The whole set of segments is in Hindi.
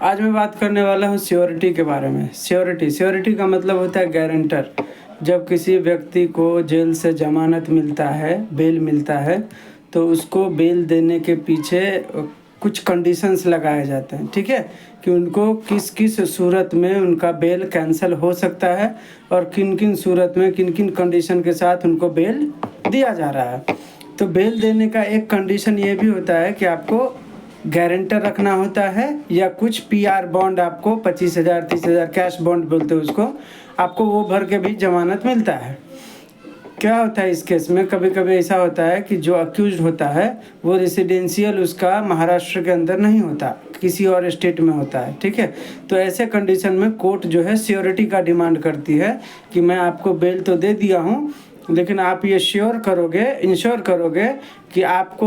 आज मैं बात करने वाला हूँ श्योरिटी के बारे में। श्योरिटी का मतलब होता है गारंटर। जब किसी व्यक्ति को जेल से ज़मानत मिलता है, बेल मिलता है, तो उसको बेल देने के पीछे कुछ कंडीशंस लगाए जाते हैं, ठीक है, कि उनको किस किस सूरत में उनका बेल कैंसिल हो सकता है और किन किन सूरत में किन किन कंडीशन के साथ उनको बेल दिया जा रहा है। तो बेल देने का एक कंडीशन ये भी होता है कि आपको गारंटर रखना होता है या कुछ पीआर बॉन्ड, आपको 25,000 30,000 कैश बॉन्ड बोलते हैं उसको, आपको वो भर के भी ज़मानत मिलता है। क्या होता है इस केस में, कभी कभी ऐसा होता है कि जो अक्यूज्ड होता है वो रेसिडेंशियल उसका महाराष्ट्र के अंदर नहीं होता, किसी और स्टेट में होता है, ठीक है। तो ऐसे कंडीशन में कोर्ट जो है श्योरिटी का डिमांड करती है कि मैं आपको बेल तो दे दिया हूँ, लेकिन आप ये इंश्योर करोगे कि आपको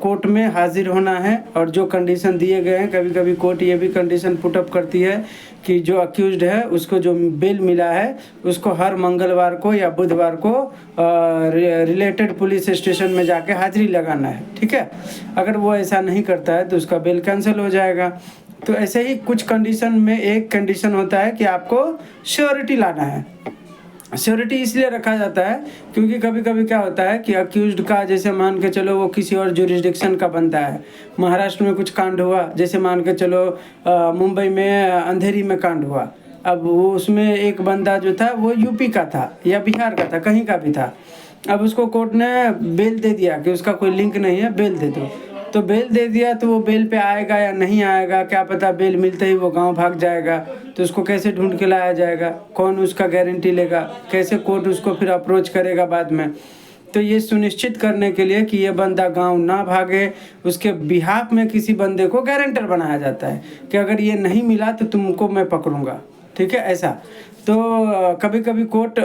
कोर्ट में हाजिर होना है और जो कंडीशन दिए गए हैं। कभी कभी कोर्ट ये भी कंडीशन पुट अप करती है कि जो अक्यूज्ड है उसको जो बेल मिला है उसको हर मंगलवार को या बुधवार को रिलेटेड पुलिस स्टेशन में जाके हाजिरी लगाना है, ठीक है। अगर वो ऐसा नहीं करता है तो उसका बेल कैंसिल हो जाएगा। तो ऐसे ही कुछ कंडीशन में एक कंडीशन होता है कि आपको श्योरिटी लाना है। श्योरिटी इसलिए रखा जाता है क्योंकि कभी कभी क्या होता है कि अक्यूज्ड का, जैसे मान के चलो वो किसी और जुरिस्डिक्शन का बनता है, महाराष्ट्र में कुछ कांड हुआ, जैसे मान के चलो मुंबई में अंधेरी में कांड हुआ। अब वो उसमें एक बंदा जो था वो यूपी का था या बिहार का था, कहीं का भी था। अब उसको कोर्ट ने बेल दे दिया कि उसका कोई लिंक नहीं है, बेल दे दो। तो बेल दे दिया तो वो बेल पे आएगा या नहीं आएगा, क्या पता बेल मिलते ही वो गांव भाग जाएगा, तो उसको कैसे ढूंढ के लाया जाएगा, कौन उसका गारंटी लेगा, कैसे कोर्ट उसको फिर अप्रोच करेगा बाद में। तो ये सुनिश्चित करने के लिए कि ये बंदा गांव ना भागे, उसके बिहाफ में किसी बंदे को गारंटर बनाया जाता है कि अगर ये नहीं मिला तो तुमको मैं पकड़ूंगा, ठीक है, ऐसा। तो कभी कभी कोर्ट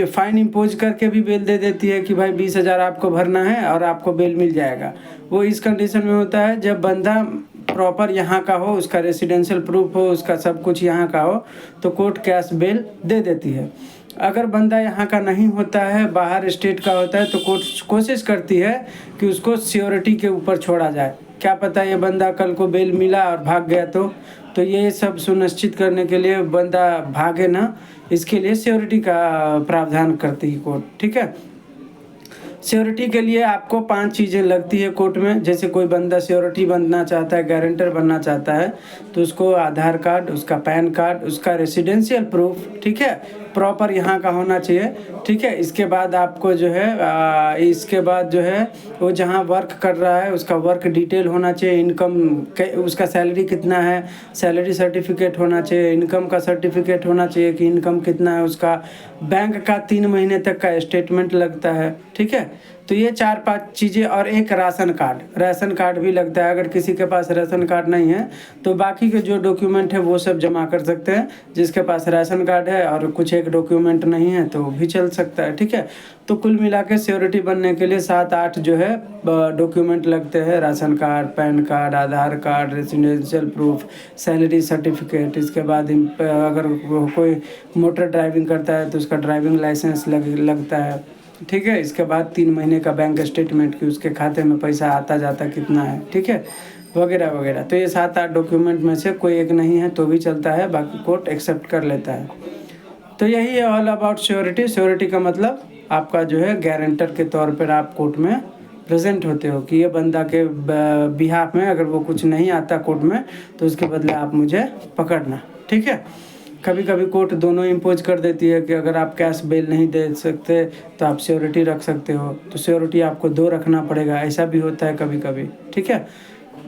फाइन इम्पोज करके भी बेल दे देती है कि भाई 20,000 आपको भरना है और आपको बेल मिल जाएगा। वो इस कंडीशन में होता है जब बंदा प्रॉपर यहाँ का हो, उसका रेसिडेंशियल प्रूफ हो, उसका सब कुछ यहाँ का हो, तो कोर्ट कैश बेल दे देती है। अगर बंदा यहाँ का नहीं होता है, बाहर स्टेट का होता है, तो कोर्ट कोशिश करती है कि उसको श्योरिटी के ऊपर छोड़ा जाए। क्या पता ये बंदा कल को बेल मिला और भाग गया तो ये सब सुनिश्चित करने के लिए बंदा भागे ना, इसके लिए श्योरिटी का प्रावधान करती है कोर्ट, ठीक है। श्योरिटी के लिए आपको 5 चीज़ें लगती है कोर्ट में। जैसे कोई बंदा श्योरिटी बनना चाहता है, गारंटर बनना चाहता है, तो उसको आधार कार्ड, उसका पैन कार्ड, उसका रेसिडेंशियल प्रूफ, ठीक है, प्रॉपर यहाँ का होना चाहिए, ठीक है। इसके बाद आपको जो है वो जहाँ वर्क कर रहा है उसका वर्क डिटेल होना चाहिए, इनकम, उसका सैलरी कितना है, सैलरी सर्टिफिकेट होना चाहिए, इनकम का सर्टिफिकेट होना चाहिए कि इनकम कितना है उसका, बैंक का 3 महीने तक का स्टेटमेंट लगता है, ठीक है। तो ये 4-5 चीज़ें, और एक राशन कार्ड भी लगता है। अगर किसी के पास राशन कार्ड नहीं है तो बाकी के जो डॉक्यूमेंट है वो सब जमा कर सकते हैं। जिसके पास राशन कार्ड है और कुछ एक डॉक्यूमेंट नहीं है तो भी चल सकता है, ठीक है। तो कुल मिला के श्योरिटी बनने के लिए 7-8 जो है डॉक्यूमेंट लगते हैं: ration card, PAN card, Aadhaar card, residential proof, salary certificate. इसके बाद अगर कोई मोटर ड्राइविंग करता है तो उसका ड्राइविंग लाइसेंस लगता है, ठीक है। इसके बाद 3 महीने का बैंक स्टेटमेंट कि उसके खाते में पैसा आता जाता कितना है, ठीक है, वगैरह वगैरह। तो ये 7-8 डॉक्यूमेंट में से कोई एक नहीं है तो भी चलता है, बाकी कोर्ट एक्सेप्ट कर लेता है। तो यही है ऑल अबाउट श्योरिटी का मतलब आपका जो है गारंटर के तौर पर आप कोर्ट में प्रेजेंट होते हो कि ये बंदा के बिहाफ में अगर वो कुछ नहीं आता कोर्ट में तो उसके बदले आप मुझे पकड़ना, ठीक है। कभी कभी कोर्ट दोनों इम्पोज कर देती है कि अगर आप कैश बेल नहीं दे सकते तो आप श्योरिटी रख सकते हो, तो श्योरिटी आपको 2 रखना पड़ेगा, ऐसा भी होता है कभी कभी, ठीक है।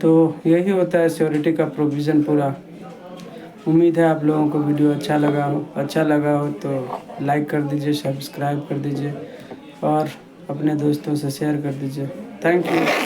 तो यही होता है श्योरिटी का प्रोविज़न पूरा। उम्मीद है आप लोगों को वीडियो अच्छा लगा हो तो लाइक कर दीजिए, सब्सक्राइब कर दीजिए और अपने दोस्तों से शेयर कर दीजिए। Thank you.